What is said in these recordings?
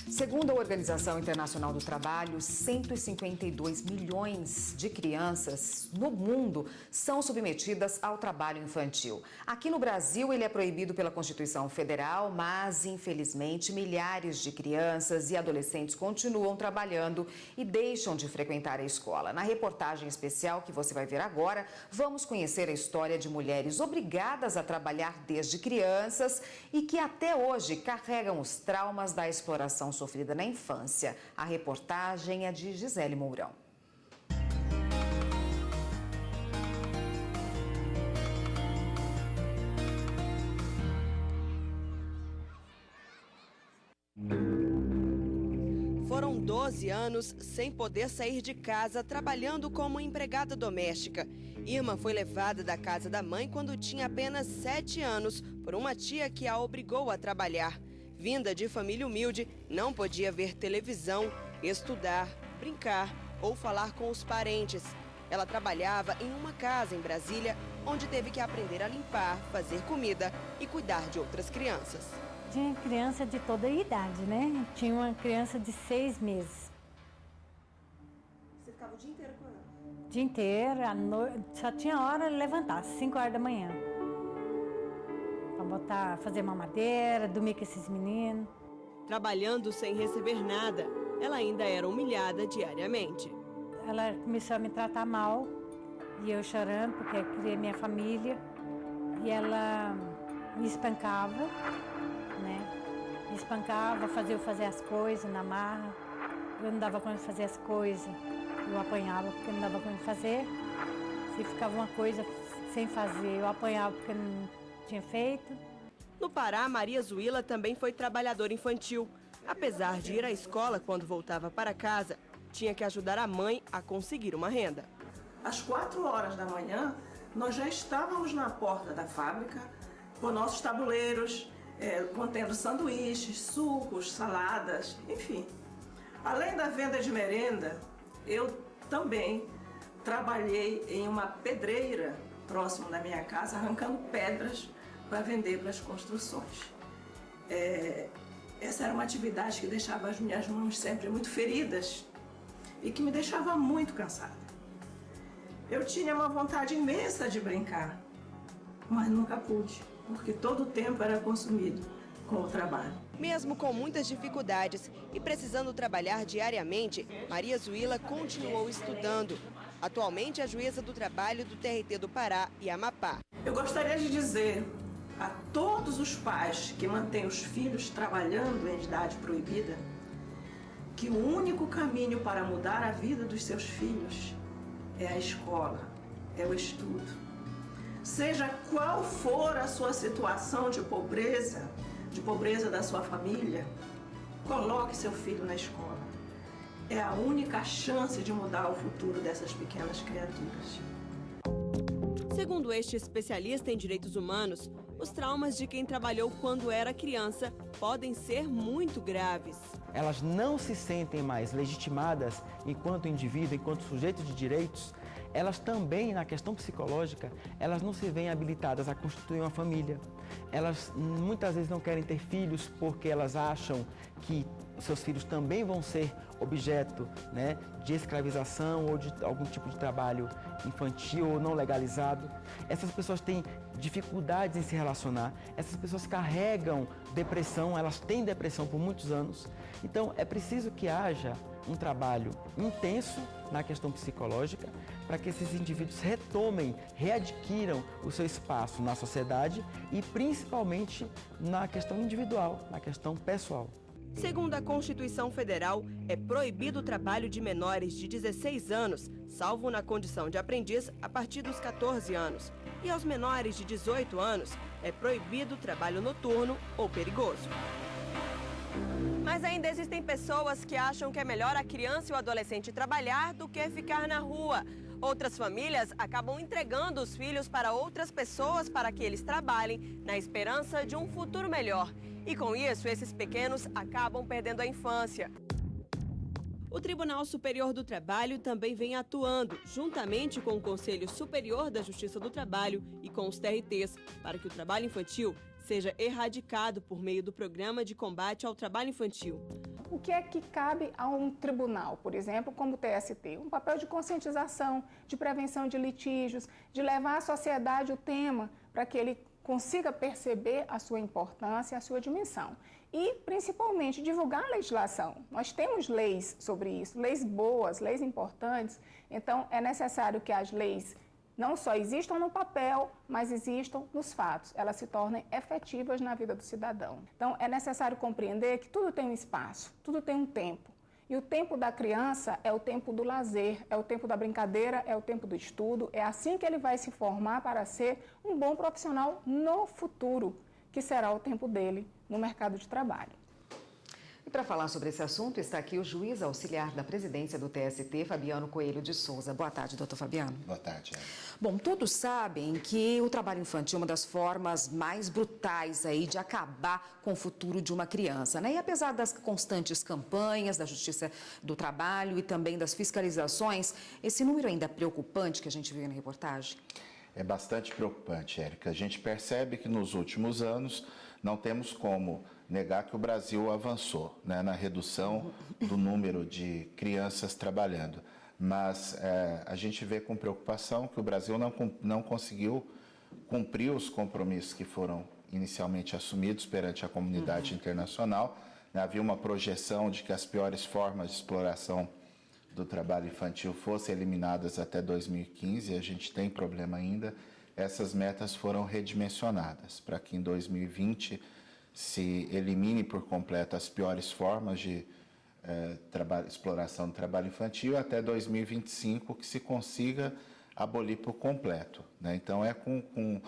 Segundo a Organização Internacional do Trabalho, 152 milhões de crianças no mundo são submetidas ao trabalho infantil. Aqui no Brasil, ele é proibido pela Constituição Federal, mas, infelizmente, milhares de crianças e adolescentes continuam trabalhando e deixam de frequentar a escola. Na reportagem especial que você vai ver agora, vamos conhecer a história de mulheres obrigadas a trabalhar desde crianças e que até hoje carregam os traumas da exploração sofrida na infância. A reportagem é de Gisele Mourão. Foram 12 anos sem poder sair de casa, trabalhando como empregada doméstica. Irma foi levada da casa da mãe quando tinha apenas 7 anos por uma tia que a obrigou a trabalhar. Vinda de família humilde, não podia ver televisão, estudar, brincar ou falar com os parentes. Ela trabalhava em uma casa em Brasília, onde teve que aprender a limpar, fazer comida e cuidar de outras crianças. Tinha criança de toda a idade, né? Tinha uma criança de 6 meses. Você ficava o dia inteiro com ela? O dia inteiro, só tinha hora de levantar, às 5 horas da manhã. Para fazer mamadeira, dormir com esses meninos. Trabalhando sem receber nada, ela ainda era humilhada diariamente. Ela começou a me tratar mal, e eu chorando porque eu queria minha família. E ela me espancava, né? Me espancava, fazia eu fazer as coisas na marra. Eu não dava conta de fazer as coisas. Eu apanhava porque não dava conta de fazer. Se ficava uma coisa sem fazer, eu apanhava porque não tinha feito. No Pará, Maria Zuila também foi trabalhadora infantil. Apesar de ir à escola quando voltava para casa, tinha que ajudar a mãe a conseguir uma renda. Às 4 horas da manhã, nós já estávamos na porta da fábrica com nossos tabuleiros, contendo sanduíches, sucos, saladas, enfim. Além da venda de merenda, eu também trabalhei em uma pedreira próximo da minha casa, arrancando pedras para vender para as construções. Essa era uma atividade que deixava as minhas mãos sempre muito feridas e que me deixava muito cansada. Eu tinha uma vontade imensa de brincar, mas nunca pude, porque todo o tempo era consumido com o trabalho. Mesmo com muitas dificuldades e precisando trabalhar diariamente, Maria Zuila continuou estudando. Atualmente é juíza do trabalho do TRT do Pará e Amapá. Eu gostaria de dizer a todos os pais que mantêm os filhos trabalhando em idade proibida que o único caminho para mudar a vida dos seus filhos é a escola, é o estudo. Seja qual for a sua situação de pobreza da sua família, coloque seu filho na escola. É a única chance de mudar o futuro dessas pequenas criaturas. Segundo este especialista em direitos humanos, os traumas de quem trabalhou quando era criança podem ser muito graves. Elas não se sentem mais legitimadas enquanto indivíduo, enquanto sujeito de direitos. Elas também, na questão psicológica, elas não se veem habilitadas a constituir uma família. Elas muitas vezes não querem ter filhos porque elas acham que seus filhos também vão ser objeto, né, de escravização ou de algum tipo de trabalho infantil ou não legalizado. Essas pessoas têm dificuldades em se relacionar, essas pessoas carregam depressão, elas têm depressão por muitos anos. Então é preciso que haja um trabalho intenso na questão psicológica para que esses indivíduos retomem, readquiram o seu espaço na sociedade e principalmente na questão individual, na questão pessoal. Segundo a Constituição Federal, é proibido o trabalho de menores de 16 anos, salvo na condição de aprendiz a partir dos 14 anos. E aos menores de 18 anos, é proibido o trabalho noturno ou perigoso. Mas ainda existem pessoas que acham que é melhor a criança e o adolescente trabalhar do que ficar na rua. Outras famílias acabam entregando os filhos para outras pessoas para que eles trabalhem, na esperança de um futuro melhor. E com isso, esses pequenos acabam perdendo a infância. O Tribunal Superior do Trabalho também vem atuando, juntamente com o Conselho Superior da Justiça do Trabalho e com os TRTs, para que o trabalho infantil seja erradicado por meio do Programa de Combate ao Trabalho Infantil. O que é que cabe a um tribunal, por exemplo, como o TST? Um papel de conscientização, de prevenção de litígios, de levar à sociedade o tema para que ele consiga perceber a sua importância, a sua dimensão. E, principalmente, divulgar a legislação. Nós temos leis sobre isso, leis boas, leis importantes. Então, é necessário que as leis não só existam no papel, mas existam nos fatos. Elas se tornem efetivas na vida do cidadão. Então, é necessário compreender que tudo tem um espaço, tudo tem um tempo. E o tempo da criança é o tempo do lazer, é o tempo da brincadeira, é o tempo do estudo. É assim que ele vai se formar para ser um bom profissional no futuro, que será o tempo dele no mercado de trabalho. E para falar sobre esse assunto, está aqui o juiz auxiliar da presidência do TST, Fabiano Coelho de Souza. Boa tarde, doutor Fabiano. Boa tarde. Bom, todos sabem que o trabalho infantil é uma das formas mais brutais aí de acabar com o futuro de uma criança, né? E apesar das constantes campanhas da Justiça do Trabalho e também das fiscalizações, esse número ainda é preocupante que a gente viu na reportagem? É bastante preocupante, Érica. A gente percebe que nos últimos anos não temos como negar que o Brasil avançou, né, na redução do número de crianças trabalhando. Mas a gente vê com preocupação que o Brasil não conseguiu cumprir os compromissos que foram inicialmente assumidos perante a comunidade internacional. Havia uma projeção de que as piores formas de exploração do trabalho infantil fossem eliminadas até 2015, e a gente tem problema ainda. Essas metas foram redimensionadas para que em 2020 se elimine por completo as piores formas de exploração do trabalho infantil, até 2025 que se consiga abolir por completo, né? Então é com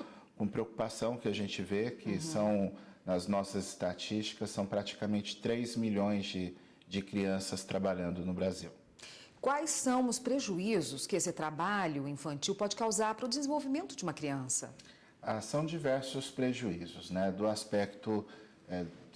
preocupação que a gente vê que são, nas nossas estatísticas, são praticamente 3 milhões de crianças trabalhando no Brasil. Quais são os prejuízos que esse trabalho infantil pode causar para o desenvolvimento de uma criança? São diversos prejuízos, né? Do aspecto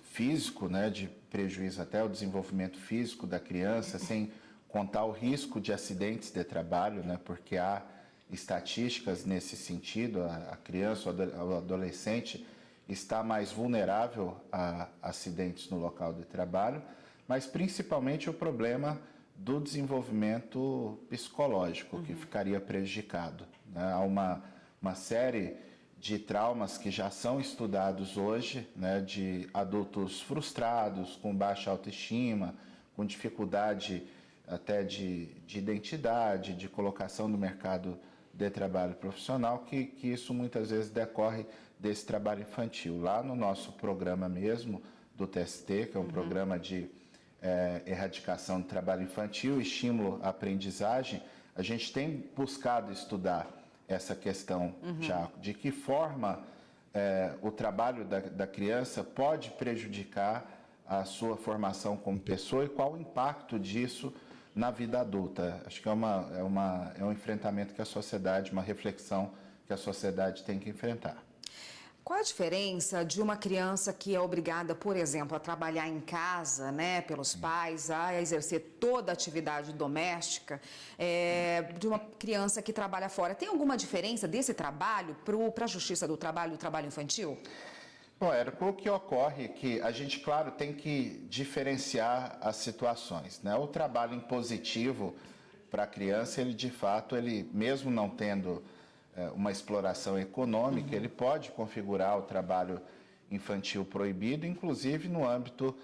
físico, né? De prejuízo até ao desenvolvimento físico da criança, sem contar o risco de acidentes de trabalho, né? Porque há estatísticas nesse sentido. A criança ou o adolescente está mais vulnerável a acidentes no local de trabalho, mas principalmente o problema do desenvolvimento psicológico, que ficaria prejudicado, né? Há uma série de traumas que já são estudados hoje, né? De adultos frustrados, com baixa autoestima, com dificuldade até de identidade, de colocação no mercado de trabalho profissional, que isso muitas vezes decorre desse trabalho infantil. Lá no nosso programa mesmo, do TST, que é um programa de erradicação do trabalho infantil, estímulo à aprendizagem, a gente tem buscado estudar essa questão já, de que forma o trabalho da criança pode prejudicar a sua formação como pessoa e qual o impacto disso na vida adulta. Acho que é um enfrentamento que a sociedade, uma reflexão que a sociedade tem que enfrentar. Qual a diferença de uma criança que é obrigada, por exemplo, a trabalhar em casa, né, pelos pais, a exercer toda a atividade doméstica, de uma criança que trabalha fora? Tem alguma diferença desse trabalho para a Justiça do Trabalho e o trabalho infantil? Bom, Érico, o que ocorre é que a gente, claro, tem que diferenciar as situações, né? O trabalho impositivo para a criança, ele de fato, ele mesmo não tendo uma exploração econômica, ele pode configurar o trabalho infantil proibido, inclusive no âmbito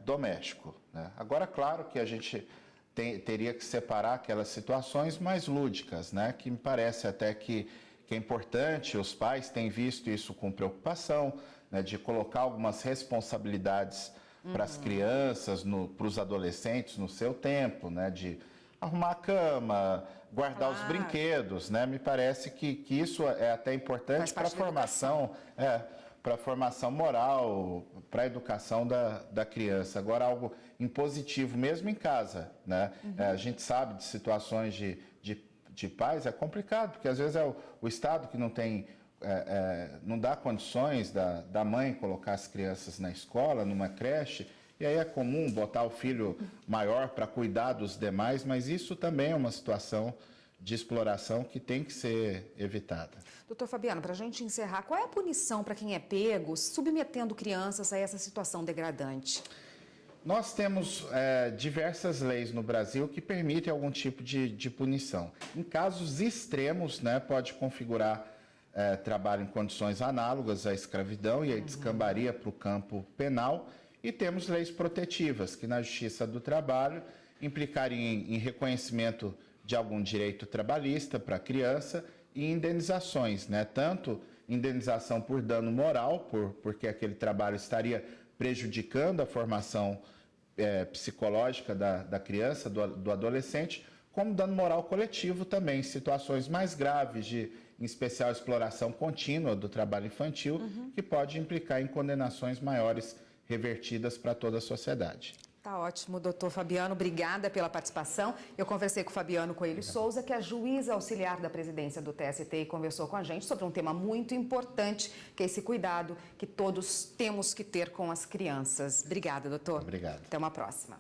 doméstico, né? Agora, claro que a gente teria que separar aquelas situações mais lúdicas, né? Que me parece até que é importante, os pais têm visto isso com preocupação, né? De colocar algumas responsabilidades para as crianças, para os adolescentes no seu tempo, né? De arrumar a cama, guardar os brinquedos, né? Me parece que isso é até importante para a formação, para a formação moral, para a educação da criança. Agora, algo impositivo, mesmo em casa, né? A gente sabe de situações de pais, é complicado, porque às vezes é o Estado que não tem, não dá condições da mãe colocar as crianças na escola, numa creche. E aí é comum botar o filho maior para cuidar dos demais, mas isso também é uma situação de exploração que tem que ser evitada. Doutor Fabiano, para a gente encerrar, qual é a punição para quem é pego submetendo crianças a essa situação degradante? Nós temos diversas leis no Brasil que permitem algum tipo de punição. Em casos extremos, né, pode configurar trabalho em condições análogas à escravidão e aí descambaria para o campo penal. E temos leis protetivas, que na Justiça do Trabalho implicariam em reconhecimento de algum direito trabalhista para a criança e indenizações, né? Tanto indenização por dano moral, porque aquele trabalho estaria prejudicando a formação psicológica da criança, do adolescente, como dano moral coletivo também, em situações mais graves, em especial exploração contínua do trabalho infantil, que pode implicar em condenações maiores revertidas para toda a sociedade. Tá ótimo, doutor Fabiano, obrigada pela participação. Eu conversei com o Fabiano Coelho Souza, que é a juíza auxiliar da presidência do TST, e conversou com a gente sobre um tema muito importante, que é esse cuidado que todos temos que ter com as crianças. Obrigada, doutor. Obrigado. Até uma próxima.